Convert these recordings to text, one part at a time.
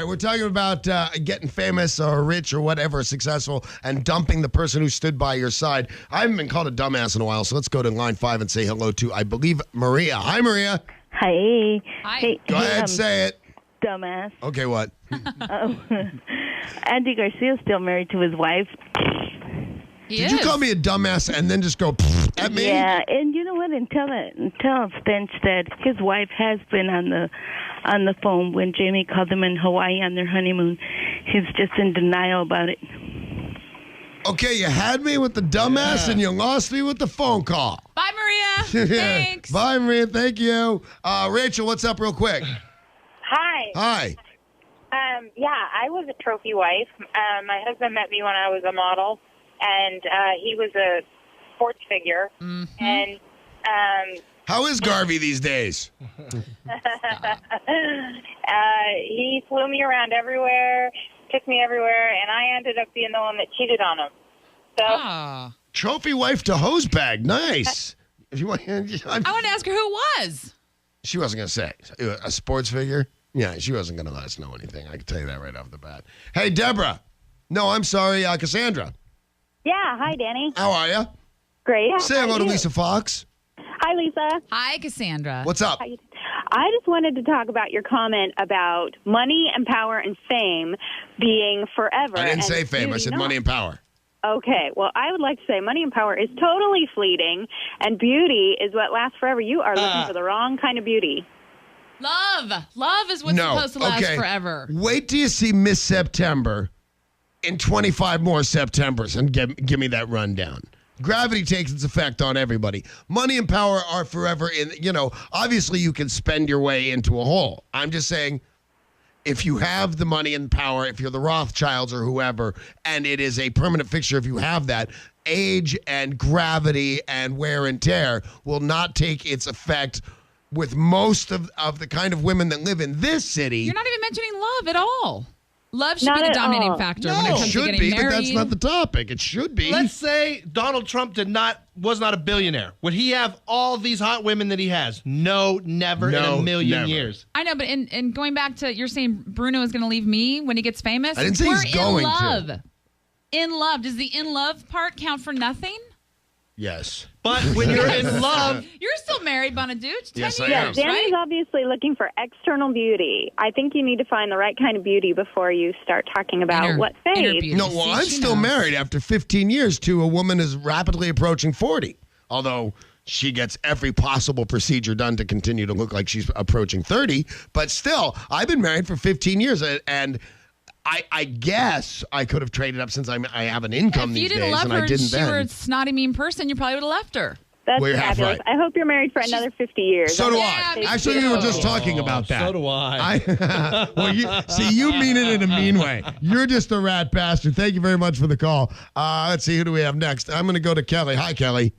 right, we're talking about getting famous or rich or whatever, successful, and dumping the person who stood by your side. I haven't been called a dumbass in a while, so let's go to line 5 and say hello to, I believe, Maria. Hi, Maria. Hi. Hi. Hey, Go ahead, say it. dumbass. Okay, what? Andy Garcia's still married to his wife. Did you call me a dumbass and then just go at me? Yeah, and you know what? And tell Finch that his wife has been on the phone when Jamie called them in Hawaii on their honeymoon. He's just in denial about it. Okay, you had me with the dumbass and you lost me with the phone call. Bye, Maria. Thanks. Bye, Maria. Thank you. Rachel, what's up real quick? Hi. Hi. Yeah, I was a trophy wife. My husband met me when I was a model, and he was a sports figure. Mm-hmm. And How is Garvey these days? he flew me around everywhere, took me everywhere, and I ended up being the one that cheated on him. So, Trophy wife to hose bag. Nice. If you want, I want to ask her who it was. She wasn't going to say. A sports figure? Yeah, she wasn't going to let us know anything. I can tell you that right off the bat. Hey, Deborah. No, I'm sorry, Cassandra. yeah, hi, Danny. How are you? Great. Say hello to Lisa Foxx. Hi, Lisa. Hi, Cassandra. What's up? I just wanted to talk about your comment about money and power and fame being forever. I didn't and say fame. I beauty said not. money and power. Okay, well, I would like to say money and power is totally fleeting, and beauty is what lasts forever. You are looking for the wrong kind of beauty. Love. Love is what's supposed to last forever. Wait till you see Miss September in 25 more Septembers and give me that rundown. Gravity takes its effect on everybody. Money and power are forever obviously you can spend your way into a hole. I'm just saying, if you have the money and power, if you're the Rothschilds or whoever, and it is a permanent fixture, if you have that, age and gravity and wear and tear will not take its effect with most of the kind of women that live in this city. You're not even mentioning love at all. Love should be the dominating factor when it No, it comes to should getting be, married. but that's not the topic. It should be. Let's say Donald Trump was not a billionaire. Would he have all these hot women that he has? No, never in a million years. I know, but in going back to, you're saying Bruno is going to leave me when he gets famous? I didn't say he's going in love. to. In love. Does the in love part count for nothing? Yes. But when you're in love... You're still married, Bonaduce. Yes, 10 I years, am. Danny's right? obviously looking for external beauty. I think you need to find the right kind of beauty before you start talking about what inner fades. beauty. No, well, See, I'm she still knows. married after 15 years to a woman who's rapidly approaching 40. Although she gets every possible procedure done to continue to look like she's approaching 30. But still, I've been married for 15 years, and I guess I could have traded up since I have an income If these you didn't days, love and her I and didn't she were a then. snotty, mean person, you probably would have left her. That's Well, you're half fabulous. right. I hope you're married for another 50 years. So do Yeah, I. me Actually, too. we were just talking about that. So do I. Well, you mean it in a mean way. You're just a rat bastard. Thank you very much for the call. Let's see, who do we have next? I'm going to go to Kelly. Hi, Kelly.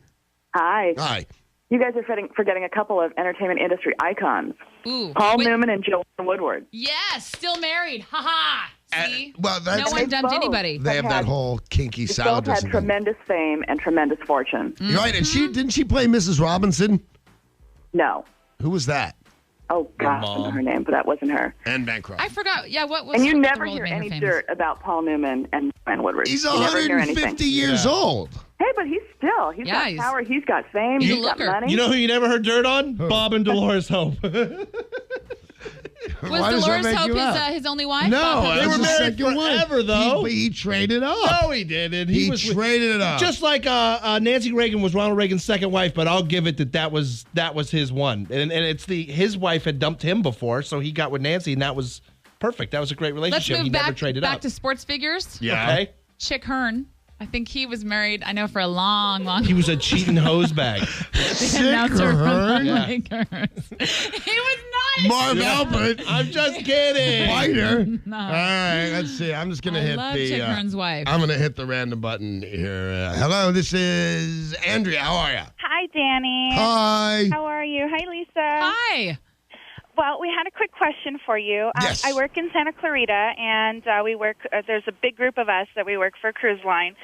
Hi. Hi. You guys are forgetting a couple of entertainment industry icons. Ooh. Paul Wait, Newman and Joanne Woodward. Yes, still married. Ha ha. See? Well, No that's, one dumped both. anybody. they have that whole kinky They salad both had dressing thing. tremendous fame and tremendous fortune. You're right, and didn't she play Mrs. Robinson? No. Who was that? Oh, gosh, I don't know her name, but that wasn't her. Anne Bancroft. I forgot. Yeah, what was And you the never role that hear made her any famous? dirt about Paul Newman and Joanne Woodward. He's you never hear 150 anything. years old. Hey, but he's Yeah, got he's- power, he's got fame, he's a he's got looker. money. You know who you never heard dirt on? Bob and Dolores Hope. Was Why does that Dolores make Hope you laugh? his only wife? No, Bob that They was were his married second wife. forever, though. He traded up. No, he didn't. He was traded it up. Just like Nancy Reagan was Ronald Reagan's second wife, but I'll give it that was his one. And it's his wife had dumped him before, so he got with Nancy, and that was perfect. That was a great Let's relationship. move He never back traded back up. to sports figures. Yeah. Okay. Chick Hearn. I think he was married, I know, for a long, long He was a cheating hose bag. announcer from Hearn? Lakers. He was nice. Marv Albert. I'm just kidding. Fighter. No. All right, let's see. I'm just going to I hit love the. Chick Hearn's wife. I'm going to hit the random button here. Hello, this is Andrea. How are you? Hi, Danny. Hi. How are you? Hi, Lisa. Hi. Well, we had a quick question for you. Yes. I work in Santa Clarita, and we work. There's a big group of us that we work for a cruise line.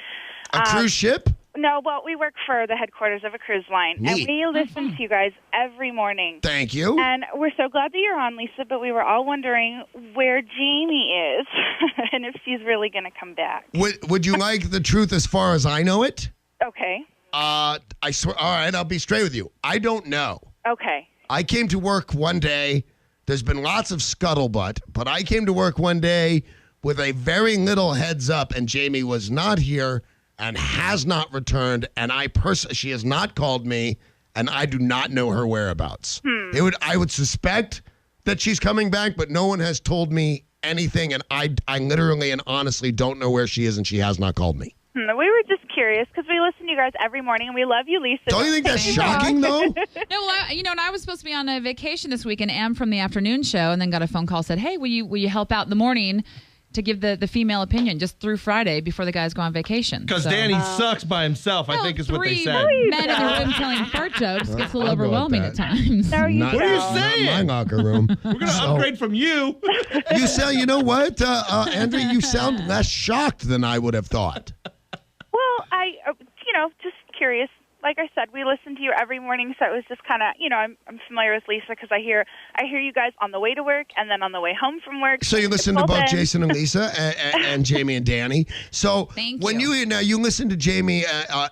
A cruise ship? No, well, we work for the headquarters of a cruise line, Neat. and we listen to you guys every morning. Thank you. And we're so glad that you're on, Lisa, but we were all wondering where Jamie is and if she's really going to come back. Would you like the truth as far as I know it? Okay. I swear. All right, I'll be straight with you. I don't know. Okay. I came to work one day. There's been lots of scuttlebutt, but I came to work one day with a very little heads up, and Jamie was not here and has not returned, and she has not called me, and I do not know her whereabouts. I would suspect that she's coming back, but no one has told me anything, and I literally and honestly don't know where she is, and she has not called me. We were just curious because we listen to you guys every morning, and we love you, Lisa. Don't you think that's shocking, though? No, well, and I was supposed to be on a vacation this week, and Am from the afternoon show, and then got a phone call, said, hey, will you help out in the morning to give the female opinion just through Friday before the guys go on vacation? Because Danny sucks by himself, I think is what they said. Three men in the room telling fart jokes gets a little I'll go with overwhelming that. at times. No, you Not- What are you don't. saying? Not my locker room. We're going to upgrade from you. You sound, you know what, Andrew, you sound less shocked than I would have thought. Well, I, just curious. Like I said, we listen to you every morning, so it was just kind of, I'm familiar with Lisa because I hear you guys on the way to work and then on the way home from work. So you listen to both Jason and Lisa and Jamie and Danny. So Thank when you. you listen to Jamie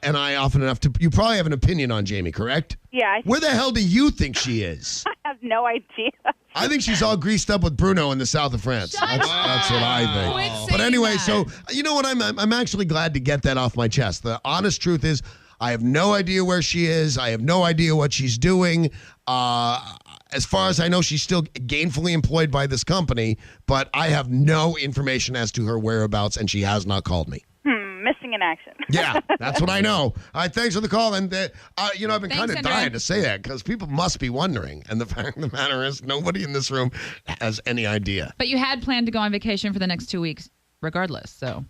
and I often enough, you probably have an opinion on Jamie, correct? Yeah, Where the hell do you think she is? I have no idea. I think she's all greased up with Bruno in the south of France. That's what I think. Quit But saying anyway, that. so you know what? I'm actually glad to get that off my chest. The honest truth is, I have no idea where she is. I have no idea what she's doing. As far as I know, she's still gainfully employed by this company, but I have no information as to her whereabouts, and she has not called me. Missing in action. Yeah, that's what I know. All right, thanks for the call. And, I've been Thanks, kind of Andrea. dying to say that because people must be wondering. And the fact of the matter is, nobody in this room has any idea. But you had planned to go on vacation for the next 2 weeks regardless, so.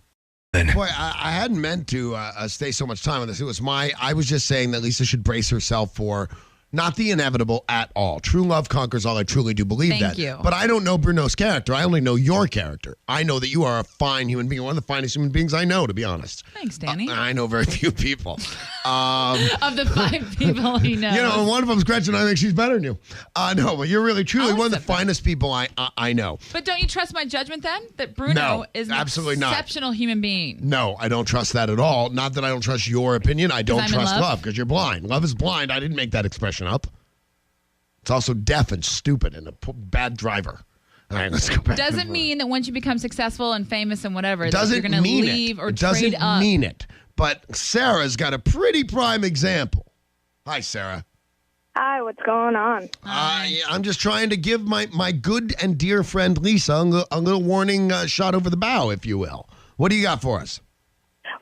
Boy, I hadn't meant to stay so much time on this. I was just saying that Lisa should brace herself for not the inevitable at all. True love conquers all. I truly do believe that. Thank you. But I don't know Bruno's character. I only know your character. I know that you are a fine human being, one of the finest human beings I know, to be honest. Thanks, Danny. I know very few people. Of the 5 people he knows. And one of them's Gretchen. I think she's better than you. No, but you're really, truly I'll one of the accept that. finest people I know. But don't you trust my judgment then? That Bruno No, is an absolutely not. exceptional human being. No, I don't trust that at all. Not that I don't trust your opinion. I don't I'm in trust love? love because you're blind. Love is blind. I didn't make that expression up. It's also deaf and stupid and a bad driver. All right, let's go back. Doesn't mean that once you become successful and famous and whatever, that Doesn't you're going to mean leave it. or It trade doesn't up. mean it. But Sarah's got a pretty prime example. Hi, Sarah. Hi, what's going on? I'm just trying to give my good and dear friend Lisa a little warning shot over the bow, if you will. What do you got for us?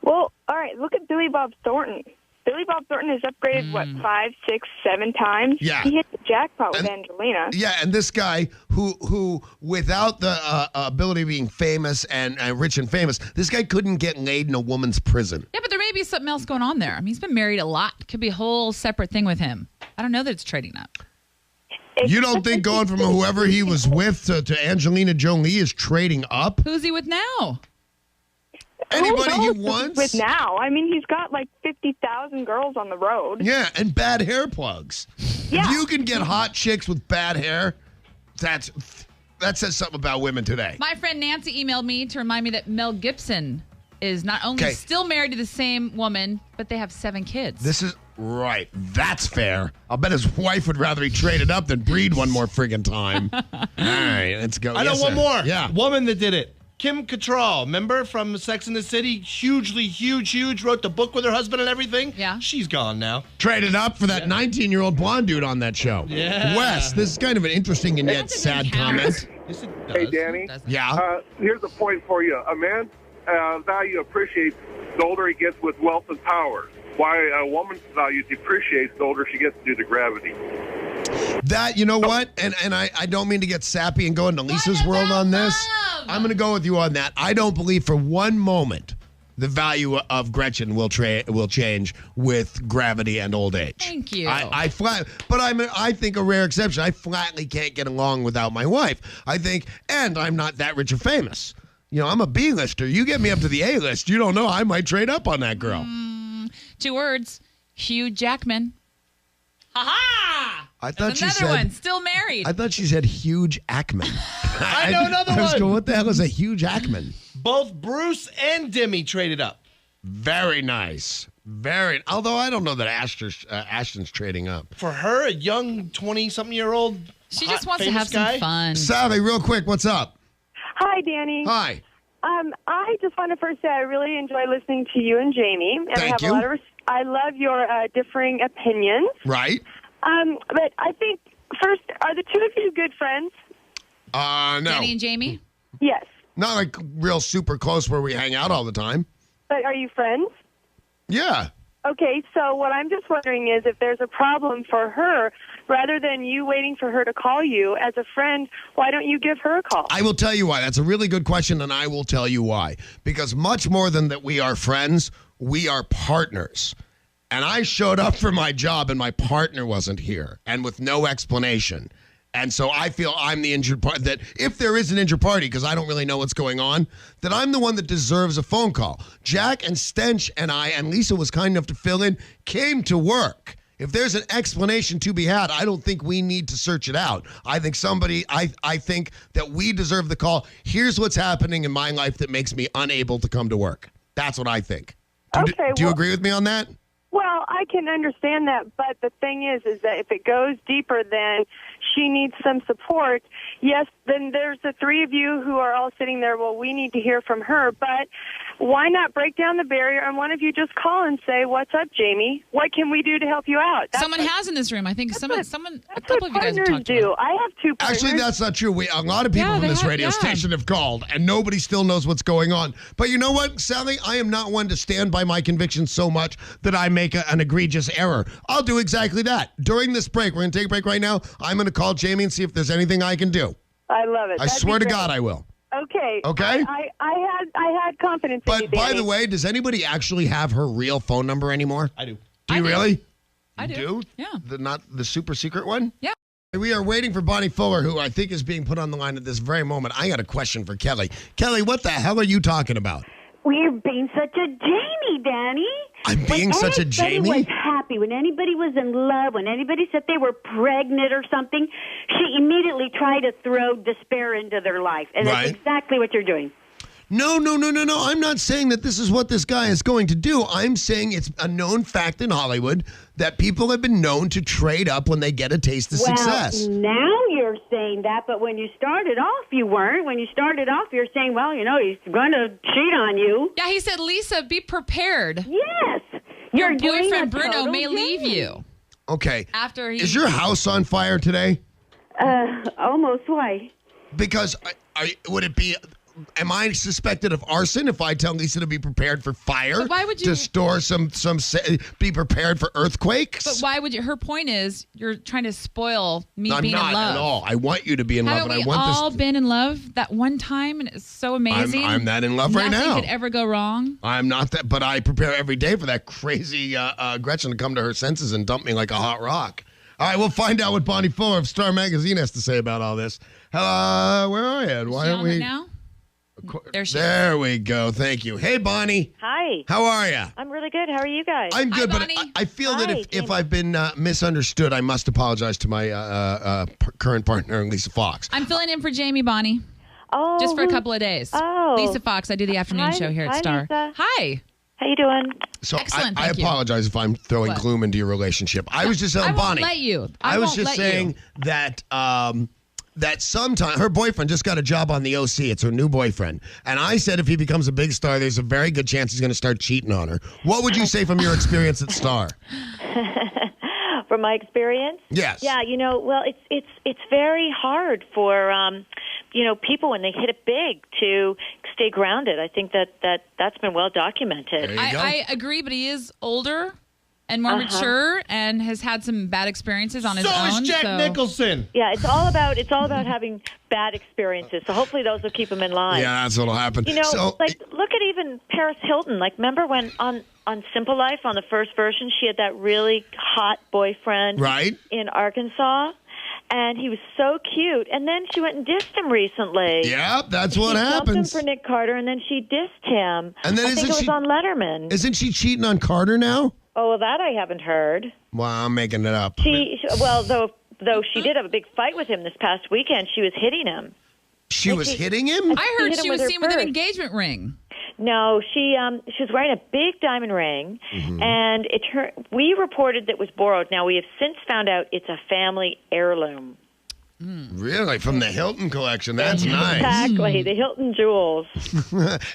Well, all right, look at Billy Bob Thornton. Billy Bob Thornton has upgraded, 5, 6, 7 times? Yeah. He hit the jackpot with Angelina. Yeah, and this guy who without the ability of being famous and rich and famous, this guy couldn't get laid in a woman's prison. Yeah, but there may be something else going on there. I mean, he's been married a lot. Could be a whole separate thing with him. I don't know that it's trading up. You don't think going from whoever he was with to Angelina Jolie is trading up? Who's he with now? Anybody he Who knows wants? With now. I mean, he's got like 50,000 girls on the road. Yeah, and bad hair plugs. Yeah. If you can get hot chicks with bad hair, that says something about women today. My friend Nancy emailed me to remind me that Mel Gibson is not only Okay. still married to the same woman, but they have 7 kids. This is right. That's fair. I'll bet his wife would rather he traded up than breed one more friggin' time. All right, let's go. I know Yes, one sir. more. Yeah. Woman that did it. Kim Cattrall, remember from Sex and the City? Hugely, huge, wrote the book with her husband and everything. Yeah. She's gone now. Traded up for that 19-year-old blonde dude on that show. Yeah. Wes, this is kind of an interesting and yet sad comment. Yes, it does. Hey, Danny. Yeah. Here's a point for you. A man value appreciates the older he gets with wealth and power. Why a woman's value depreciates the older she gets due to gravity. That, you know what? And I don't mean to get sappy and go into Lisa's world on this. love? I'm going to go with you on that. I don't believe for one moment the value of Gretchen will change with gravity and old age. Thank you. I think a rare exception. I flatly can't get along without my wife. And I'm not that rich or famous. You know, I'm a B-lister. You get me up to the A-list, you don't know, I might trade up on that girl. 2 words. Hugh Jackman. Ha-ha! I thought There's she another said. one. Still married. I thought she said huge Ackman. I know another I was one. going, what the hell is a huge Ackman? Both Bruce and Demi traded up. Very nice. Although I don't know that Ashton's trading up. For her, a young 20-something-year-old She just wants to famous have some guy? fun. Sally, real quick, what's up? Hi, Danny. Hi. I just want to first say I really enjoy listening to you and Jamie, and I Thank have you. a lot of. I love your differing opinions. Right? But I think first, are the two of you good friends? No. Danny and Jamie? Yes. Not like real super close where we hang out all the time. But are you friends? Yeah. Okay, so what I'm just wondering is if there's a problem for her, rather than you waiting for her to call you as a friend, why don't you give her a call? I will tell you why. That's a really good question, and I will tell you why. Because much more than that we are friends, we are partners. And I showed up for my job, and my partner wasn't here, and with no explanation. And so I feel I'm the injured party, that if there is an injured party, because I don't really know what's going on, that I'm the one that deserves a phone call. Jack and Stench and I, and Lisa was kind enough to fill in, came to work. If there's an explanation to be had, I don't think we need to search it out. I think I think that we deserve the call. Here's what's happening in my life that makes me unable to come to work. That's what I think. Do you agree with me on that? Well, I can understand that, but the thing is that if it goes deeper, then she needs some support. Yes, then there's the three of you who are all sitting there. Well, we need to hear from her, but why not break down the barrier and one of you just call and say, "What's up, Jamie? What can we do to help you out?" Someone has in this room. I think a couple of you guys have partners talked do. about. I have two partners. Actually, that's not true. A lot of people Yeah, from they this have- radio yeah. station have called, and nobody still knows what's going on. But you know what, Sally? I am not one to stand by my convictions so much that I make an egregious error. I'll do exactly that. During this break, we're going to take a break right now. I'm going to call Jamie and see if there's anything I can do. I love it. I That'd swear be to great. God I will. Okay. Okay? I had confidence in you, But by Danny. the way, does anybody actually have her real phone number anymore? I do. Do you I do. really? I You do. Yeah. Not the super secret one? Yeah. We are waiting for Bonnie Fuller, who I think is being put on the line at this very moment. I got a question for Kelly. Kelly, what the hell are you talking about? We're being such a Jamie, Danny. I'm being such a Jamie? When anybody was happy, when anybody was in love, when anybody said they were pregnant or something, she immediately tried to throw despair into their life. And Right. that's exactly what you're doing. No. I'm not saying that this is what this guy is going to do. I'm saying it's a known fact in Hollywood that people have been known to trade up when they get a taste of success. Well, now you're saying that, but when you started off, you weren't. When you started off, you're saying, well, he's going to cheat on you. Yeah, he said, Lisa, be prepared. Yes. Your You're doing a boyfriend Bruno total may leave Jamie. you. Okay. After he... Is your house on fire today? Almost. Why? Because would it be... Am I suspected of arson if I tell Lisa to be prepared for fire? But why would you- To store be prepared for earthquakes? But why would you... Her point is, you're trying to spoil me I'm being not in love. at all. I want you to be in love, Haven't and we I want this... all been in love that one time, and it's so amazing? I'm that in love right now. Nothing could ever go wrong. I'm not that, but I prepare every day for that crazy Gretchen to come to her senses and dump me like a hot rock. All right, we'll find out what Bonnie Fuller of Star Magazine has to say about all this. Where are you? Is Why she aren't on we? it now? There she is. There we go. Thank you. Hey, Bonnie. Hi. How are you? I'm really good. How are you guys? I'm good, Hi, but Bonnie. I feel that Hi, if Jamie. I've been misunderstood, I must apologize to my current partner, Lisa Foxx. I'm filling in for Jamie, Bonnie, oh, just for a couple of days. Oh. Lisa Foxx, I do the afternoon Hi, show here at hi, Star. Lisa. Hi. How you doing? So Excellent, I thank you. apologize if I'm throwing What? gloom into your relationship. I was just telling I won't Bonnie. let you. I was won't just let saying you. that that sometime her boyfriend just got a job on the OC. It's her new boyfriend. And I said if he becomes a big star, there's a very good chance he's going to start cheating on her. What would you say from your experience at Star? From my experience? Yes. Yeah, well, it's very hard for people when they hit it big to stay grounded. I think that's been well documented. There you go. I agree, but he is older and more mature and has had some bad experiences on his So own. is Jack Nicholson. Yeah, it's all about having bad experiences. So hopefully those will keep him in line. Yeah, that's what'll happen. Look at even Paris Hilton. Like, remember when on Simple Life, on the first version, she had that really hot boyfriend Right. in Arkansas, and he was so cute. And then she went and dissed him recently. Yeah, that's what She dumped him happens. for Nick Carter, and then she dissed him. And then I think isn't it was she- on Letterman. Isn't she cheating on Carter now? Oh, well, that I haven't heard. Well, I'm making it up. Though she did have a big fight with him this past weekend, she was hitting him. She was hitting him? I heard hit him she was with her seen with an purse. engagement ring. No, she was wearing a big diamond ring, and we reported that it was borrowed. Now, we have since found out it's a family heirloom. Really? From the Hilton collection. That's nice. Exactly, the Hilton jewels.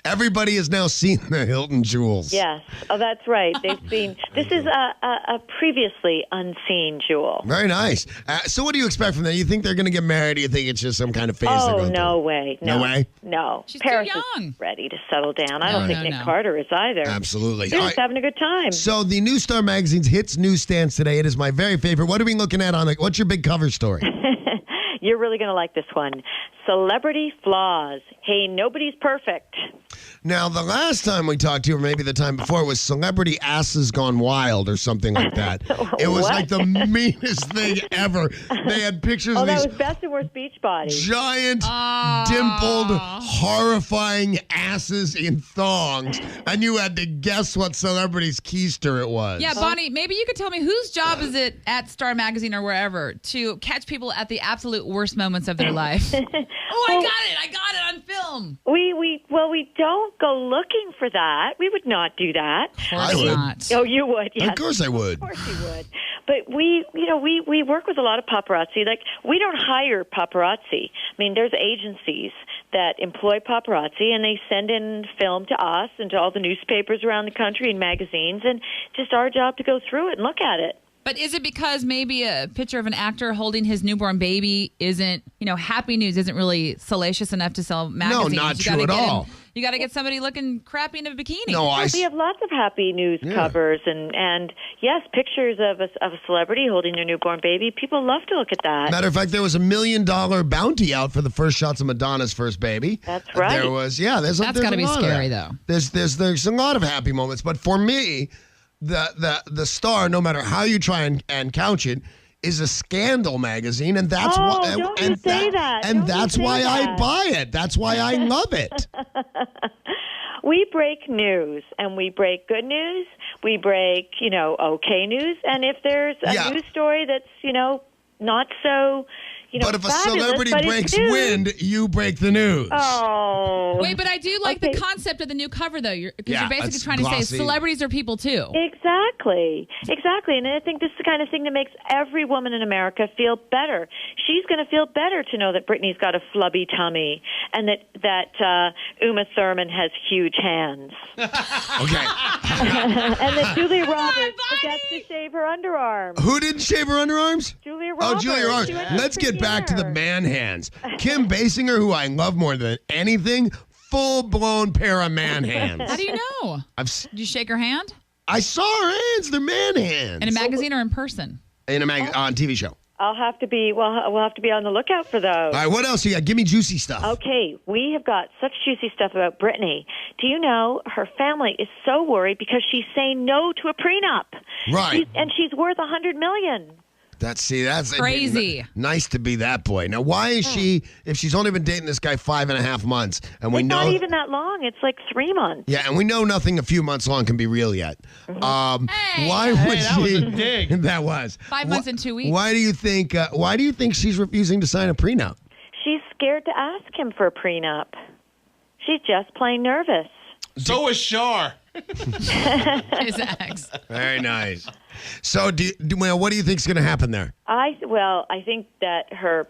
Everybody has now seen the Hilton jewels. Yes. Oh, that's right. They've seen. This is a previously unseen jewel. Very nice. So what do you expect from them? You think they're going to get married? Or you think it's just some kind of phase? they're Oh, going no through? way. No way? No. She's Paris too young. is ready to settle down. I don't think Nick no. Carter is either. Absolutely. They're All just right. having a good time. So the New Star magazine's hits newsstands today. It is my very favorite. What are we looking at on it? What's your big cover story? You're really going to like this one. Celebrity flaws. Hey, nobody's perfect. Now, the last time we talked to you, or maybe the time before, was Celebrity Asses Gone Wild or something like that. It was What? like the meanest thing ever. They had pictures Oh, of that these was Best and Worst Beach Body. giant, dimpled, horrifying asses in thongs, and you had to guess what celebrity's keister it was. Yeah, Bonnie, maybe you could tell me whose job is it at Star Magazine or wherever to catch people at the absolute worst moments of their life? Oh, I got it on film. We don't go looking for that. We would not do that. Of course would. not. Oh, you would. Yes. Of course I would. Of course you would. But we work with a lot of paparazzi. Like, we don't hire paparazzi. I mean, there's agencies that employ paparazzi, and they send in film to us and to all the newspapers around the country and magazines, and just our job to go through it and look at it. But is it because maybe a picture of an actor holding his newborn baby isn't, happy news isn't really salacious enough to sell magazines? not You true gotta at get all. You got to get somebody looking crappy in a bikini. No, We have lots of happy news covers and yes, pictures of a celebrity holding their newborn baby. People love to look at that. Matter of fact, there was $1 million bounty out for the first shots of Madonna's first baby. That's right. There was, That's got to be scary, though. There's a lot of happy moments, but for me, the Star, no matter how you try and couch it, is a scandal magazine, and that's why. Don't and you say that. And Don't you that's say why I that. buy it. That's why I love it. We break news, and we break good news. We break, okay news. And if there's a news story that's, not so, but if a fabulous, celebrity but it's breaks news. wind, you break the news. Oh. Wait, but I do like the concept of the new cover, though. Because you're basically it's trying to say glossy. celebrities are people, too. Exactly. And I think this is the kind of thing that makes every woman in America feel better. She's going to feel better to know that Britney's got a flubby tummy and that Uma Thurman has huge hands. Okay. And that Julia Roberts forgets to shave her underarms. Who didn't shave her underarms? Julia Roberts. Oh, Julia Roberts. She went to Let's get back to the premiere. man hands. Kim Basinger, who I love more than anything, full-blown pair of man hands. How do you know? Did you shake her hand? I saw her hands. They're man hands. In a magazine or in person? In a on TV show. We'll have to be on the lookout for those. All right, what else you got? Give me juicy stuff. Okay, we have got such juicy stuff about Britney. Do you know her family is so worried because she's saying no to a prenup? Right. She's worth $100 million. That's crazy. Nice to be that boy. Now, why is she, if she's only been dating this guy 5.5 months, and we It's know not even that long. It's like 3 months. Yeah, and we know nothing a few months long can be real yet. Hey. Why would that she? was a dig. That was 5 months and 2 weeks. Why do you think she's refusing to sign a prenup? She's scared to ask him for a prenup. She's just plain nervous. So is Shar. His ex. Very nice. So, what do you think's going to happen there? I think that her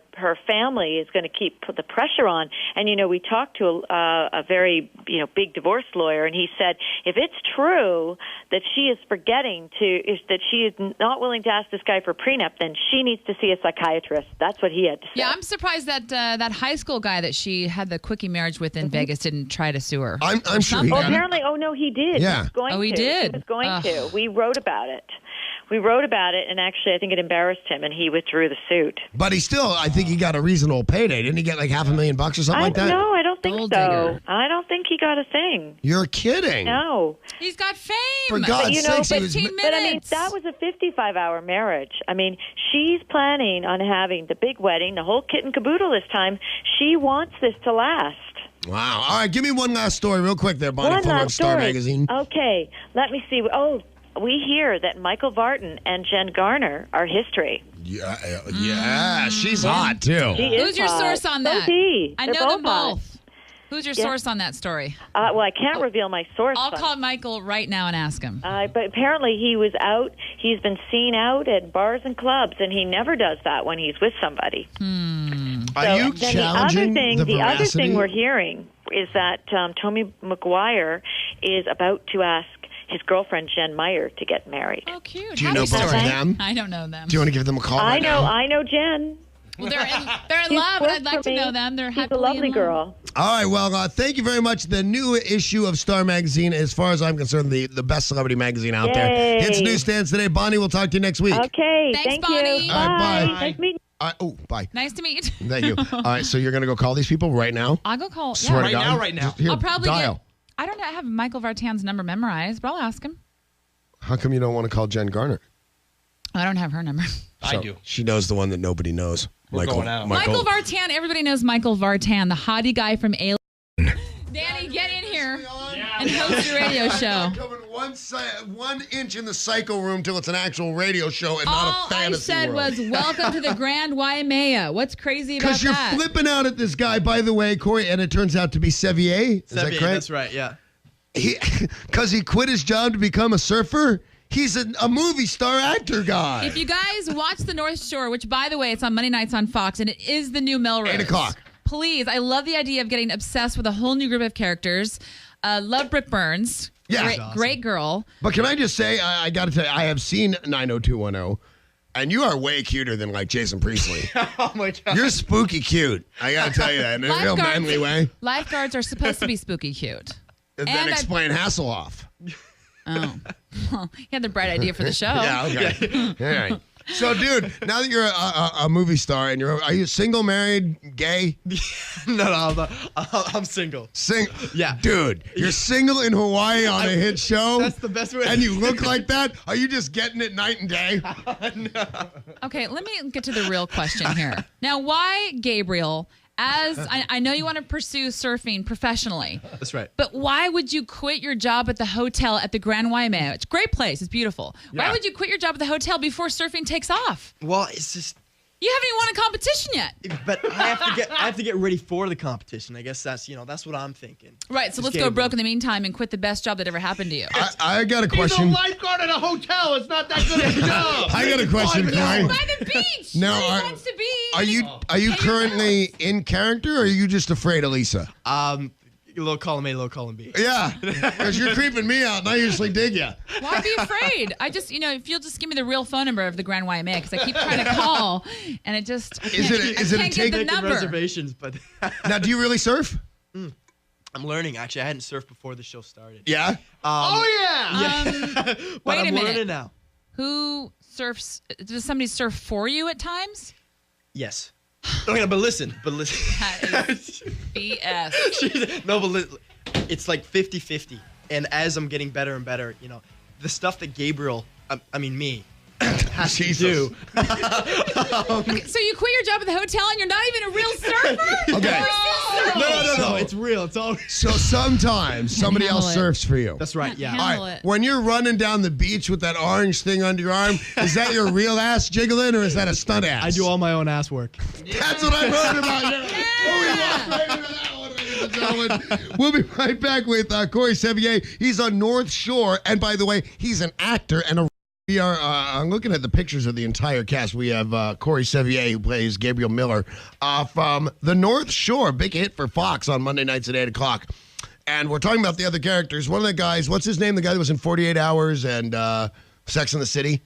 family is going to keep the pressure on. And we talked to a very big divorce lawyer, and he said if it's true that she is that she is not willing to ask this guy for a prenup, then she needs to see a psychiatrist. That's what he had to say. Yeah, I'm surprised that that high school guy that she had the quickie marriage with in Vegas didn't try to sue her. I'm sure he got it. Apparently, no, he did. Yeah. He was going he to. did? He was going to. We wrote about it. And actually, I think it embarrassed him, and he withdrew the suit. But I think he got a reasonable payday. Didn't he get like $500,000 or something like that? No, I don't think Gold so. digger. I don't think he got a thing. You're kidding. No. He's got fame. For God's sakes, he was 15 But I mean, minutes. that was a 55-hour marriage. I mean, she's planning on having the big wedding, the whole kit and caboodle this time. She wants this to last. Wow. All right, give me one last story real quick there, Bonnie, One from last Star story. Magazine. Okay, let me see. Oh, we hear that Michael Vartan and Jen Garner are history. Yeah, she's hot too. Who's your source on that? I know them both. Who's your source on that story? Well, I can't reveal my source. I'll call Michael right now and ask him. But apparently he was out. He's been seen out at bars and clubs, and he never does that when he's with somebody. Are you challenging the other thing we're hearing is that Tommy McGuire is about to ask his girlfriend Jen Meyer to get married. Oh, cute! Do you know both of them? I don't know them. Do you want to give them a call? I know Jen. Well, they're in love, and I'd like to know them. They're She's a lovely girl. All right, well, thank you very much. The new issue of Star Magazine, as far as I'm concerned, the best celebrity magazine out there. Hits newsstands today. Bonnie, we'll talk to you next week. Okay, thanks, Bonnie. You. All right, bye. Nice meeting. Bye. Nice to meet you. Thank you. All right, so you're going to go call these people right now? I'll go call. Swear to God. Right now. Here, I'll probably dial. I don't have Michael Vartan's number memorized, but I'll ask him. How come you don't want to call Jen Garner? I don't have her number. I do. She knows the one that nobody knows. We're going out. Michael Vartan. Everybody knows Michael Vartan, the hottie guy from Alien. Danny, get in here and host your radio show. Coming 1 inch in the psycho room till it's an actual radio show and not a fantasy All I said world. was, welcome to the Grand Waimea. What's crazy about that? Because you're flipping out at this guy, by the way, Cory, and it turns out to be Sevier. Is that correct? That's right, yeah. Because he quit his job to become a surfer? He's a movie star actor guy. If you guys watch The North Shore, which, by the way, it's on Monday nights on Fox, and it is the new Melrose. 8 o'clock. Please, I love the idea of getting obsessed with a whole new group of characters. Love Britt Burns. Yeah. Great girl. But can I just say, I got to tell you, I have seen 90210, and you are way cuter than, like, Jason Priestley. Oh, my God. You're spooky cute. I got to tell you that in a real manly way. Lifeguards are supposed to be spooky cute. And then explain Hasselhoff. Oh. Well, he had the bright idea for the show. Yeah, okay. All right. So, dude, now that you're a movie star and are you single, married, gay? No, I'm single. Yeah. Dude, you're single in Hawaii on a hit show? That's the best way. And you look like that? Are you just getting it night and day? No. Okay, let me get to the real question here. Now, why, Gabriel, I know you want to pursue surfing professionally. That's right. But why would you quit your job at the hotel at the Grand Waimea? It's a great place. It's beautiful. Yeah. Why would you quit your job at the hotel before surfing takes off? Well, it's just. You haven't even won a competition yet. But I have to get ready for the competition. I guess that's what I'm thinking. Right, so let's go broke in the meantime and quit the best job that ever happened to you. I got a question. He's a lifeguard at a hotel. It's not that good of a job. I got a question, Cory. By the beach. Now, he wants to be. Are you currently in character, or are you just afraid of Lisa? Low column A, low column B. Yeah, because you're creeping me out, and I usually dig you. Why be afraid? I just, if you'll just give me the real phone number of the Grand Waimea, because I keep trying to call, and it just is it can't get the number. Reservations, but now, do you really surf? I'm learning. Actually, I hadn't surfed before the show started. Yeah. But wait I'm a minute. learning now. Who surfs? Does somebody surf for you at times? Yes. Okay, but listen. That is BS. No, but it's like 50-50. And as I'm getting better and better, the stuff that Gabriel, me, has to do. Okay, so you quit your job at the hotel and you're not even a real surfer? Okay. No, it's real. It's all. So sometimes somebody else surfs for you. That's right. Yeah. Handle it. When you're running down the beach with that orange thing under your arm, is that your real ass jiggling or is that a stunt ass? I do all my own ass work. That's what I've heard about you. Right into that one, ladies and gentlemen. We'll be right back with Cory Sevier. He's on North Shore, and by the way, he's an actor and a. We are. I'm looking at the pictures of the entire cast. We have Cory Sevier, who plays Gabriel Miller, from The North Shore, big hit for Fox on Monday nights at 8 o'clock. And we're talking about the other characters. One of the guys, what's his name? The guy that was in 48 Hours and Sex and the City.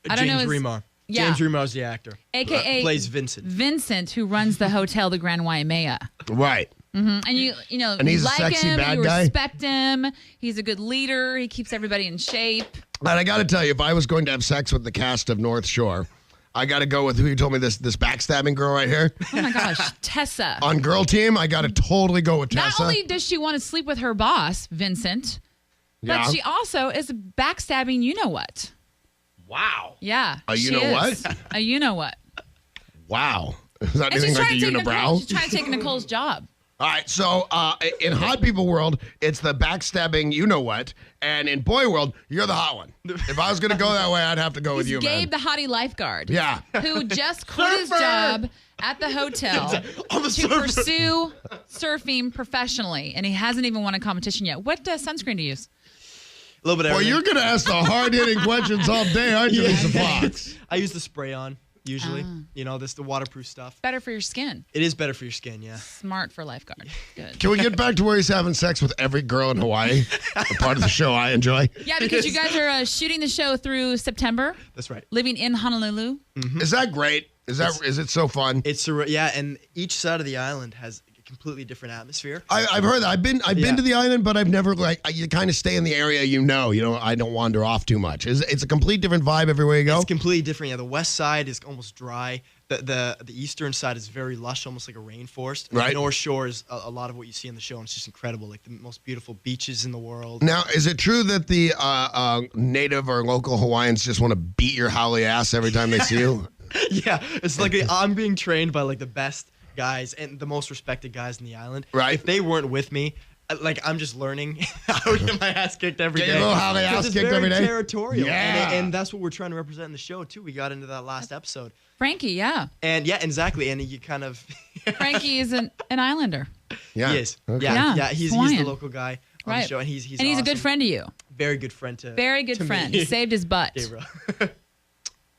I don't know James Remar. Yeah. James Remar is the actor. AKA plays Vincent. Vincent, who runs the hotel, the Grand Waimea. Right. Mm-hmm. And you and he's like a sexy him, bad you guy. respect him. He's a good leader. He keeps everybody in shape. And I got to tell you, if I was going to have sex with the cast of North Shore, I got to go with who you told me this backstabbing girl right here. Oh my gosh, Tessa. On Girl Team, I got to totally go with Tessa. Not only does she want to sleep with her boss, Vincent, but she also is backstabbing you know what. Wow. Yeah. You know what? You know what. Wow. Is that And anything she's like trying a to take unibrow? She's trying to take Nicole's job. All right, so in hot people world, it's the backstabbing you know what, and in boy world, you're the hot one. If I was going to go that way, I'd have to go with you, Gabe, man. the hottie lifeguard. Yeah. Who just quit his job at the hotel to pursue surfing professionally, and he hasn't even won a competition yet. What sunscreen do you use? A little bit of Well, everything. you're going to ask the hard-hitting questions all day, aren't you, Lisa Foxx? I use the spray-on, usually. This the waterproof stuff. Better for your skin. It is better for your skin, yeah. Smart for lifeguard. Good. Can we get back to where he's having sex with every girl in Hawaii? The part of the show I enjoy. Yeah, because you guys are shooting the show through September. That's right. Living in Honolulu. Is that great? Is it so fun? Yeah, and each side of the island has a completely different atmosphere. I've heard that. I've been to the island, but I've never you kind of stay in the area you know. I don't wander off too much. It's a complete different vibe everywhere you go. It's completely different. Yeah, the west side is almost dry. The eastern side is very lush, almost like a rainforest. Right. The North Shore is a lot of what you see in the show, and it's just incredible. Like the most beautiful beaches in the world. Now, is it true that the native or local Hawaiians just want to beat your haole ass every time they see you? Yeah, it's like I'm being trained by like the best guys and the most respected guys in the island. Right. If they weren't with me, like I'm just learning how to get my ass kicked every day. Get your little haole ass It's kicked very every day? territorial. Yeah. And that's what we're trying to represent in the show too. We got into that last episode. Frankie, yeah. And yeah, exactly. And you kind of Frankie is an islander. Yeah. He is. Okay. Yeah. He's the Hawaiian. local guy on Right. the show, and he's a good awesome. friend to you. Very good friend to Very good to friend. me. He saved his butt. Gabriel.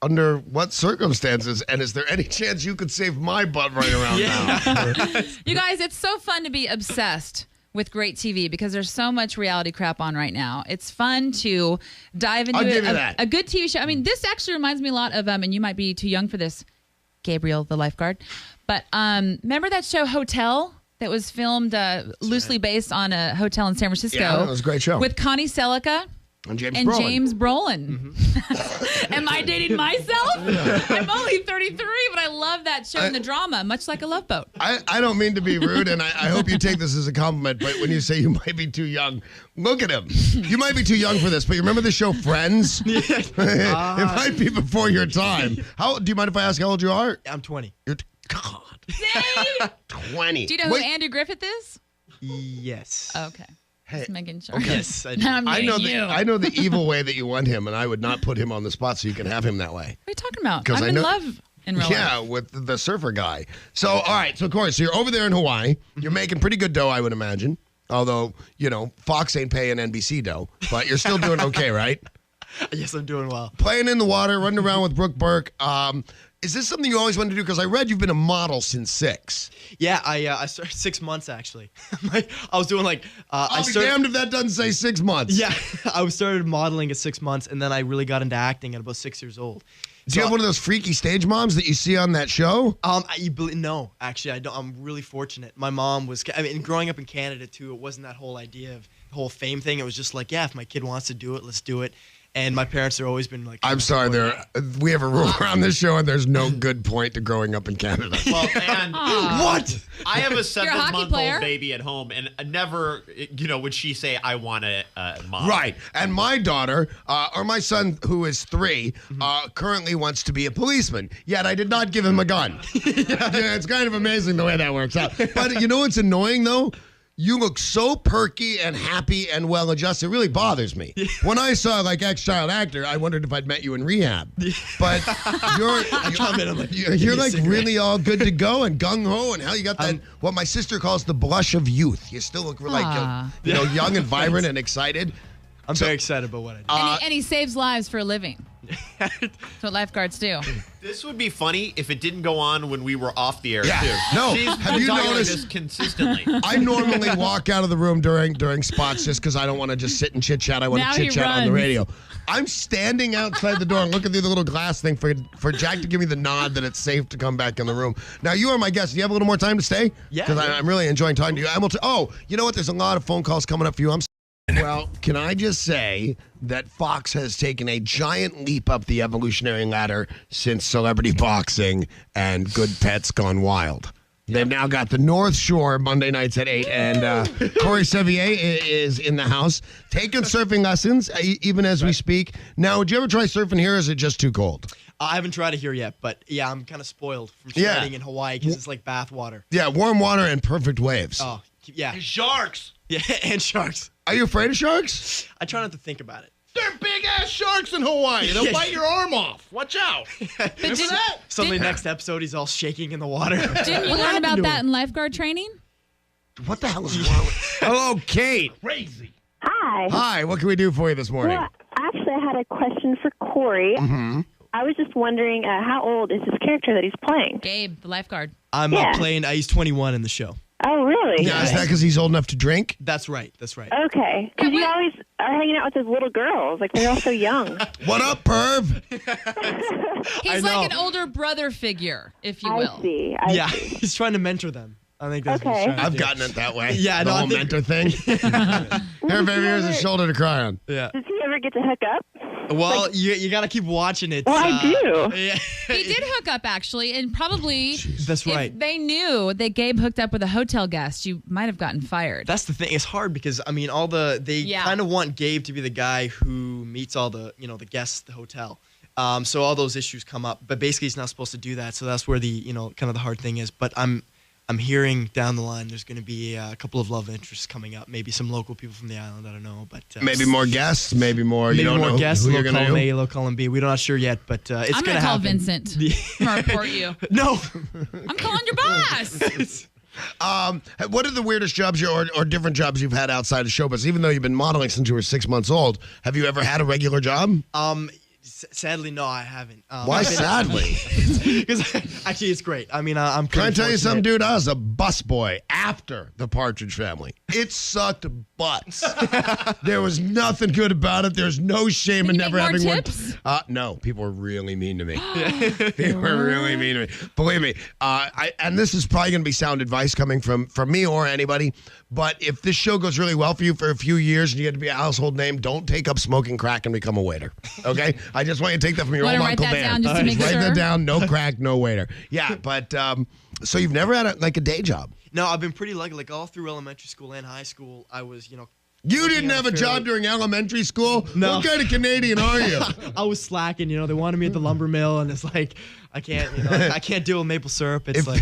Under what circumstances? And is there any chance you could save my butt right around now? You guys, it's so fun to be obsessed with great TV because there's so much reality crap on right now. It's fun to dive into I'll give you that. a good TV show. I mean, this actually reminds me a lot of, and you might be too young for this, Gabriel, the lifeguard. But remember that show Hotel that was filmed loosely based on a hotel in San Francisco? Yeah, that was a great show. With Connie Selica. And James And Brolin. James Brolin. Am I dating myself? I'm only 33, but I love that show and the drama, much like a Love Boat. I don't mean to be rude, and I hope you take this as a compliment, but when you say you might be too young, look at him. You might be too young for this, but you remember the show Friends? It might be before your time. Do you mind if I ask how old you are? I'm 20. God. Say, 20. do you know who Andrew Griffith is? Yes. Okay. Hey, Just making sure. Yes, I do. I know the evil way that you want him, and I would not put him on the spot so you can have him that way. What are you talking about? 'Cause I'm I in know- love in real life. Yeah, with the surfer guy. So, all right. So, Cory, you're over there in Hawaii. You're making pretty good dough, I would imagine. Although, Fox ain't paying NBC dough, but you're still doing okay, right? Yes, I'm doing well. Playing in the water, running around with Brooke Burke. Is this something you always wanted to do? Because I read you've been a model since 6. Yeah, I started 6 months actually. I was doing like I'll be damned if that doesn't say 6 months. Yeah, I started modeling at 6 months, and then I really got into acting at about 6 years old. Do you have one of those freaky stage moms that you see on that show? No, actually, I don't. I'm really fortunate. My mom was. I mean, growing up in Canada too, it wasn't that whole idea of the whole fame thing. It was just like, yeah, if my kid wants to do it, let's do it. And my parents have always been like, I'm sorry, we have a rule around this show, and there's no good point to growing up in Canada. Well, and what? I have a You're a hockey 7-month-old player? baby at home, and never, would she say, I want a mom. Right. And my daughter, or my son, who is 3, currently wants to be a policeman. Yet I did not give him a gun. Yeah, it's kind of amazing the way that works out. But you know what's annoying, though? You look so perky and happy and well-adjusted. It really bothers me. When I saw, ex-child actor, I wondered if I'd met you in rehab. But you're really all good to go and gung-ho, and hell, you got that, what my sister calls the blush of youth. You still look young and vibrant and excited. I'm very excited about what I do. And he saves lives for a living. That's what lifeguards do. This would be funny if it didn't go on when we were off the air, Yeah. too. No, She's have been you talking like noticed- this consistently. I normally walk out of the room during spots just because I don't want to just sit and chit-chat. I want Now to he chit-chat on the runs. radio. I'm standing outside the door and looking through the little glass thing for Jack to give me the nod that it's safe to come back in the room. Now, you are my guest. Do you have a little more time to stay? Yeah. Because I'm really enjoying talking to you. You know what? There's a lot of phone calls coming up for you. Well, can I just say that Fox has taken a giant leap up the evolutionary ladder since celebrity boxing and Good Pets Gone Wild? They've now got the North Shore Monday nights at 8. And Cory Sevier is in the house taking surfing lessons even as we speak. Now, would you ever try surfing here or is it just too cold? I haven't tried it here yet, but yeah, I'm kind of spoiled from sledding in Hawaii because it's like bath water. Yeah, warm water and perfect waves. Oh, yeah. And sharks. Yeah, and sharks. Are you afraid of sharks? I try not to think about it. They're big-ass sharks in Hawaii. They'll bite your arm off. Watch out. Remember that? Suddenly, next episode, he's all shaking in the water. Didn't you learn about that in lifeguard training? What the hell is wrong with Hello, Kate. Crazy. Hi. Hi, what can we do for you this morning? Well, actually, I had a question for Cory. Mm-hmm. I was just wondering, how old is this character that he's playing? Gabe, the lifeguard. I'm playing, he's 21 in the show. Oh, really? Yeah, is that because he's old enough to drink? That's right. That's right. Okay. Because you always are hanging out with those little girls. Like, they're all so young. What up, perv? He's like an older brother figure, if you will. I see. He's trying to mentor them. I think that's what he's trying to I've do. gotten it that way. Yeah, the no, I whole think- mentor thing. Here, baby, here's a shoulder to cry on. Yeah. Does he ever get to hook up? Well, you got to keep watching it. Well, I do. Yeah. He did hook up, actually, and probably That's right. if they knew that Gabe hooked up with a hotel guest, you might have gotten fired. That's the thing. It's hard because I mean, they kind of want Gabe to be the guy who meets all the the guests at the hotel. So all those issues come up, but basically he's not supposed to do that. So that's where the kind of the hard thing is. But I'm hearing down the line there's going to be a couple of love interests coming up. Maybe some local people from the island. I don't know, but maybe more guests. Maybe more. Maybe you don't more know guests. Who you're Low going to column do. A, low column B. We're not sure yet, but it's I'm going to gonna call happen. Vincent. I'm gonna report you. No. I'm calling your boss. What are the weirdest jobs or different jobs you've had outside of showbiz? Even though you've been modeling since you were 6 months old, have you ever had a regular job? Sadly, no, I haven't. Why sadly? Because actually, it's great. I mean, I'm. Can I pretty tell you something, fortunate. dude? I was a busboy after the Partridge Family. It sucked butts. There was nothing good about it. There's no shame Did in you never make more having tips? one. No, people were really mean to me. They were really mean to me. Believe me. And this is probably going to be sound advice coming from me or anybody. But if this show goes really well for you for a few years and you get to be a household name, don't take up smoking crack and become a waiter. Okay? I just want you to take that from your Want old to write Uncle that Dan. down just to make Write sure? that down. No crack, no waiter. Yeah, but so you've never had a day job? No, I've been pretty lucky. Like all through elementary school and high school, I was, You working didn't on have a fairly- job during elementary school? No. What kind of Canadian are you? I was slacking. They wanted me at the lumber mill, and it's like I can't, I can't deal with maple syrup. It's like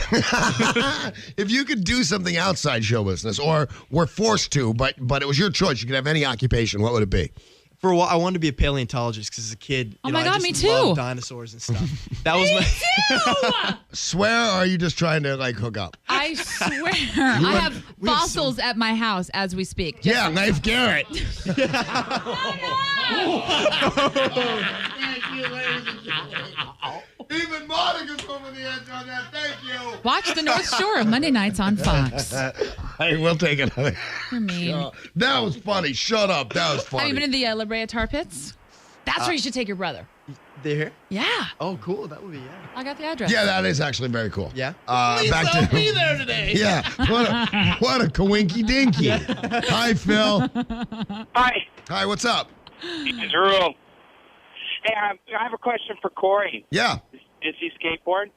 If you could do something outside show business or were forced to, but it was your choice, you could have any occupation, what would it be? for a while I wanted to be a paleontologist because as a kid, Oh my I God, just me too. loved dinosaurs and stuff. That was my. Swear, or are you just trying to hook up? I swear, I have fossils at my house as we speak. Yeah, Leif Garrett. Even Monica's over the edge on that. Thank you. Watch the North Shore Monday nights on Fox. Hey, we'll take it. You're mean. That was funny. Shut up. That was funny. Have you been to the La Brea Tar Pits? That's where you should take your brother. They're here? Yeah. Oh, cool. That would be, I got the address. Yeah, that is actually very cool. Yeah. Back to be there today. Yeah. What a coinky dinky. Hi, Phil. Hi, Hi, what's up? it's Earl. Hey, I have a question for Cory. Yeah. Is he skateboard?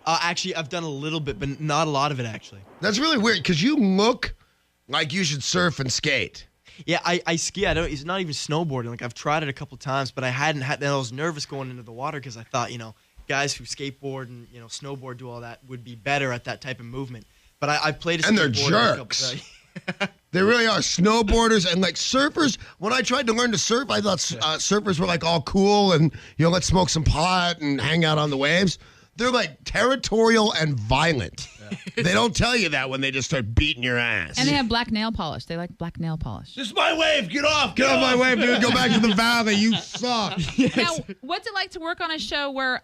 Actually, I've done a little bit, but not a lot of it, actually. That's really weird because you look like you should surf and skate. Yeah, I ski. It's not even snowboarding. Like, I've tried it a couple times, but I hadn't had. Then I was nervous going into the water because I thought, guys who skateboard and snowboard do all that would be better at that type of movement. But I played a And they're skateboard a couple jerks. times. They really are. Snowboarders and surfers. When I tried to learn to surf, I thought surfers were all cool and, let's smoke some pot and hang out on the waves. They're territorial and violent. Yeah. They don't tell you that when they just start beating your ass. And they have black nail polish. They like black nail polish. This is my wave. Get off. Get off my wave, dude. Go back to the valley. You suck. Now, what's it like to work on a show where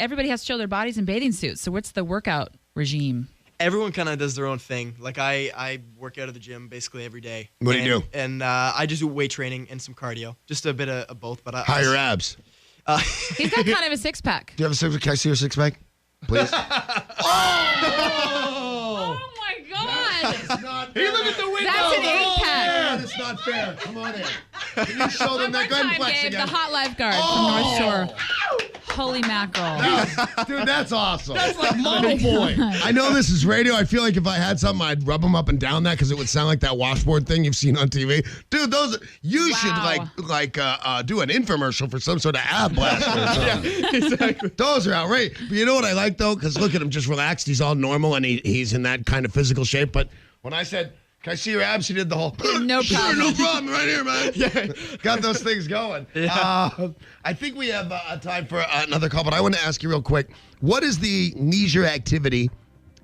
everybody has to show their bodies in bathing suits? So what's the workout regime? Everyone kind of does their own thing. Like, I work out at the gym basically every day. What do you do? And I just do weight training and some cardio. Just a bit of both. But Higher abs. He's got kind of a six-pack. Do you have a six-pack? Can I see your six-pack? Please. Oh, my God. Hey, look at the window. That's an eight-pack. That's not fair. Come on in. Can you show them that? Go ahead and One time, flex Gabe, again. the hot lifeguard from North Shore. Holy mackerel. Dude, that's awesome. That's like Model Boy. I know this is radio. I feel like if I had something, I'd rub them up and down that because it would sound like that washboard thing you've seen on TV. Dude, you should do an infomercial for some sort of ab blaster. Yeah, exactly. Those are outrageous. But you know what I like though? Because look at him, just relaxed. He's all normal and he's in that kind of physical shape. But when I said, "Can I see your abs?" He did the whole, no problem. Sure, no problem, right here, man. Yeah. Got those things going. Yeah. I think we have time for another call, but I want to ask you real quick. What is the leisure activity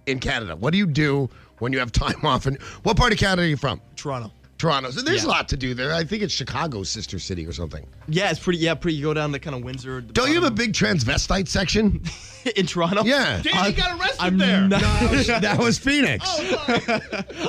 in Canada? What do you do when you have time off? And what part of Canada are you from? Toronto. Toronto. So there's a lot to do there. I think it's Chicago's sister city or something. Yeah, it's pretty. Yeah, pretty. You go down to kind of Windsor. Don't you have a big transvestite section? In Toronto? Yeah. Danny got arrested there. That was Phoenix.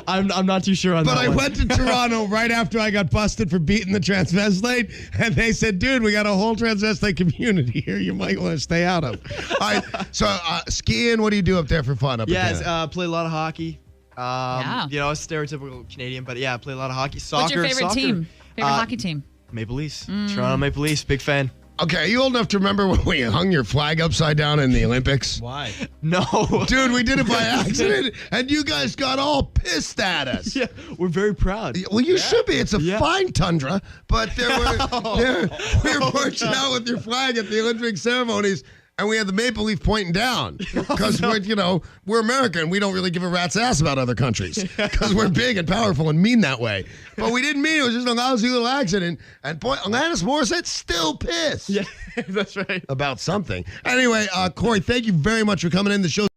I'm not too sure on that. But I went to Toronto right after I got busted for beating the transvestite, and they said, "Dude, we got a whole transvestite community here. You might want to stay out of." All right. So skiing. What do you do up there for fun? Up in Canada? Play a lot of hockey. Yeah. You know, stereotypical Canadian, but yeah, play a lot of hockey. Soccer. What's your favorite team? Favorite hockey team? Maple Leafs. Toronto Maple Leafs. Big fan. Okay, are you old enough to remember when we hung your flag upside down in the Olympics? Why? No. Dude, we did it by accident, and you guys got all pissed at us. Yeah, we're very proud. Well, you should be. It's a fine tundra, but we were marching out with your flag at the Olympic ceremonies, and we had the maple leaf pointing down because we're American. We don't really give a rat's ass about other countries because we're big and powerful and mean that way. But we didn't mean it. It was just a lousy little accident. And Alanis Morissette still pissed. Yeah, that's right. About something. Anyway, Cory, thank you very much for coming in the show.